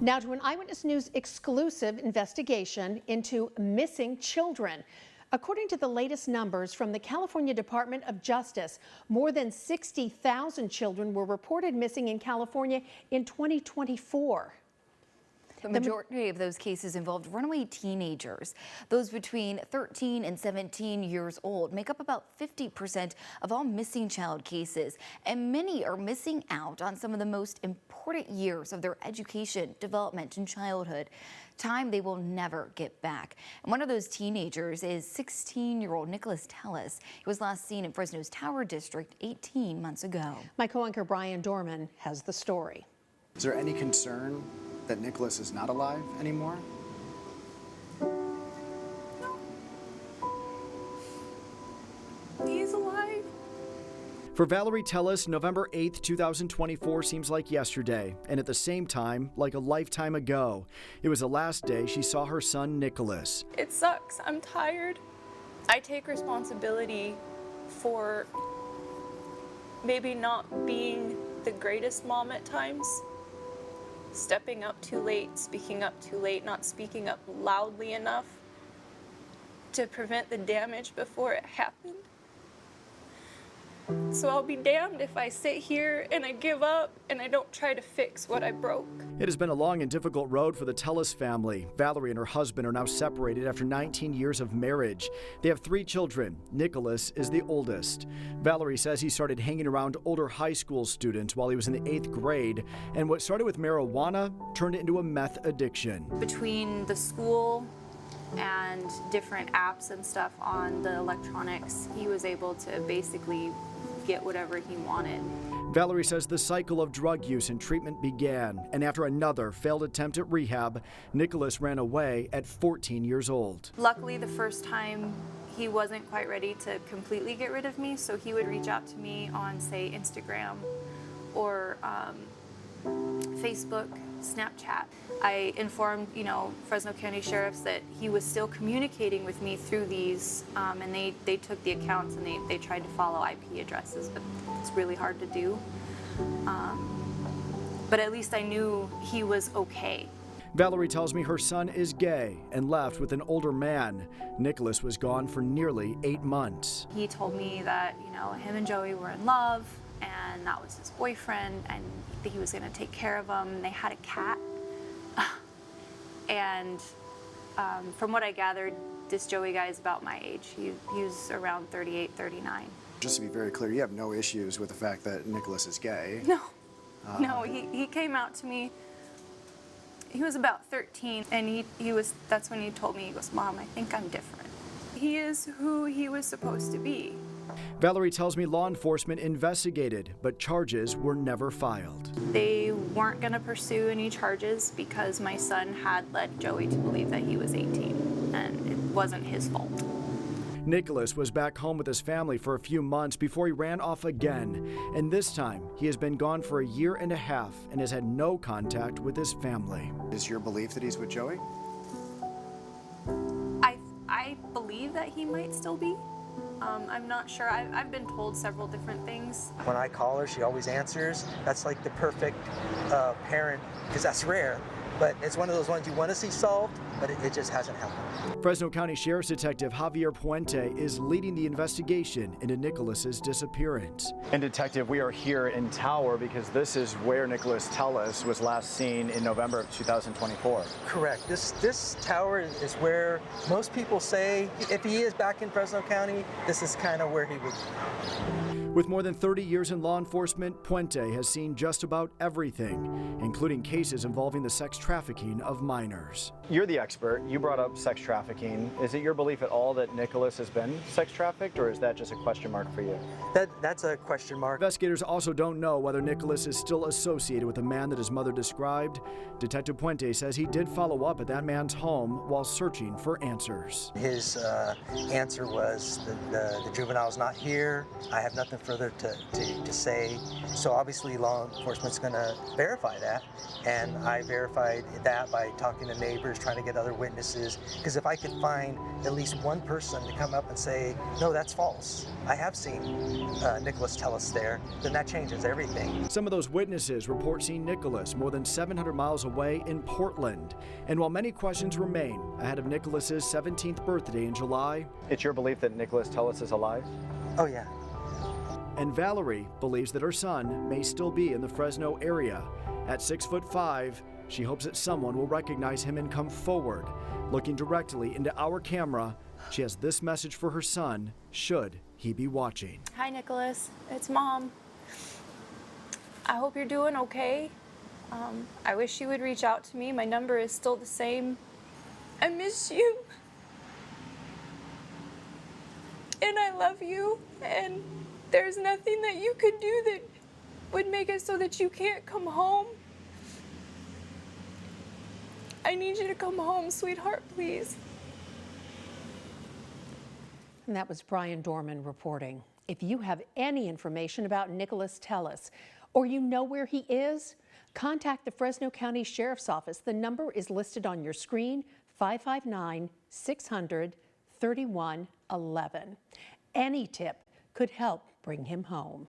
Now to an Eyewitness News exclusive investigation into missing children. According to the latest numbers from the California Department of Justice, more than 60,000 children were reported missing in California in 2024. The majority of those cases involved runaway teenagers. Those between 13 and 17 years old make up about 50% of all missing child cases, and many are missing out on some of the most important years of their education, development, and childhood. Time they will never get back. And one of those teenagers is 16-year-old Nicholas Tellis. He was last seen in Fresno's Tower District 18 months ago. My co-anchor Brian Dorman has the story. Is there any concern that Nicholas is not alive anymore? He's alive. For Valerie Tellis, November 8th, 2024 seems like yesterday, and at the same time, like a lifetime ago. It was the last day she saw her son, Nicholas. It sucks. I'm tired. I take responsibility for maybe not being the greatest mom at times. Stepping up too late, speaking up too late, not speaking up loudly enough to prevent the damage before it happened. So I'll be damned if I sit here and I give up and I don't try to fix what I broke. It has been a long and difficult road for the Tellis family. Valerie and her husband are now separated after 19 years of marriage. They have 3 children. Nicholas is the oldest. Valerie says he started hanging around older high school students while he was in the 8th grade, and what started with marijuana turned into a meth addiction. Between the school and different apps and stuff on the electronics, he was able to basically get whatever he wanted. Valerie says the cycle of drug use and treatment began, and after another failed attempt at rehab, Nicholas ran away at 14 years old. Luckily, the first time he wasn't quite ready to completely get rid of me, so he would reach out to me on, say, Instagram or Facebook, Snapchat. I informed, Fresno County sheriffs that he was still communicating with me through these, and they took the accounts and they tried to follow IP addresses, but it's really hard to do. But at least I knew he was okay. Valerie tells me her son is gay and left with an older man. Nicholas was gone for nearly 8 months. He told me that, him and Joey were in love, and that was his boyfriend, and he was going to take care of him. They had a cat. And from what I gathered, this Joey guy is about my age. He was around 38, 39. Just to be very clear, you have no issues with the fact that Nicholas is gay? No. No, he came out to me. He was about 13, and that's when he told me, he goes, "Mom, I think I'm different." He is who he was supposed to be. Valerie tells me law enforcement investigated, but charges were never filed. They weren't going to pursue any charges because my son had led Joey to believe that he was 18, and it wasn't his fault. Nicholas was back home with his family for a few months before he ran off again, and this time he has been gone for a year and a half and has had no contact with his family. Is your belief that he's with Joey? I believe that he might still be. I'm not sure. I've been told several different things. When I call her, she always answers. That's like the perfect parent, because that's rare. But it's one of those ones you want to see solved, but it just hasn't happened. Fresno County Sheriff's Detective Javier Puente is leading the investigation into Nicholas's disappearance. And Detective, we are here in Tower because this is where Nicholas Tellis was last seen in November of 2024. Correct. This tower is where most people say if he is back in Fresno County, this is kind of where he would be. With more than 30 years in law enforcement, Puente has seen just about everything, including cases involving the sex trafficking of minors. You're the expert. You brought up sex trafficking. Is it your belief at all that Nicholas has been sex trafficked, or is that just a question mark for you? That's a question mark. Investigators also don't know whether Nicholas is still associated with the man that his mother described. Detective Puente says he did follow up at that man's home while searching for answers. His answer was the juvenile's not here. I have nothing further to say. So obviously law enforcement's going to verify that, and I verified that by talking to neighbors, trying to get other witnesses, because if I could find at least one person to come up and say, no, that's false, I have seen Nicholas Tellis there, then that changes everything. Some of those witnesses report seeing Nicholas more than 700 miles away in Portland. And while many questions remain ahead of Nicholas's 17th birthday in July, It's your belief that Nicholas Tellis is alive? Oh yeah. and Valerie believes that her son may still be in the Fresno area. At 6'5", she hopes that someone will recognize him and come forward. Looking directly into our camera, she has this message for her son, should he be watching. Hi, Nicholas. It's Mom. I hope you're doing okay. I wish you would reach out to me. My number is still the same. I miss you. And I love you. And there's nothing that you could do that would make it so that you can't come home. I need you to come home, sweetheart, please. And that was Brian Dorman reporting. If you have any information about Nicholas Tellis, or you know where he is, contact the Fresno County Sheriff's Office. The number is listed on your screen, 559-600-3111. Any tip could help bring him home.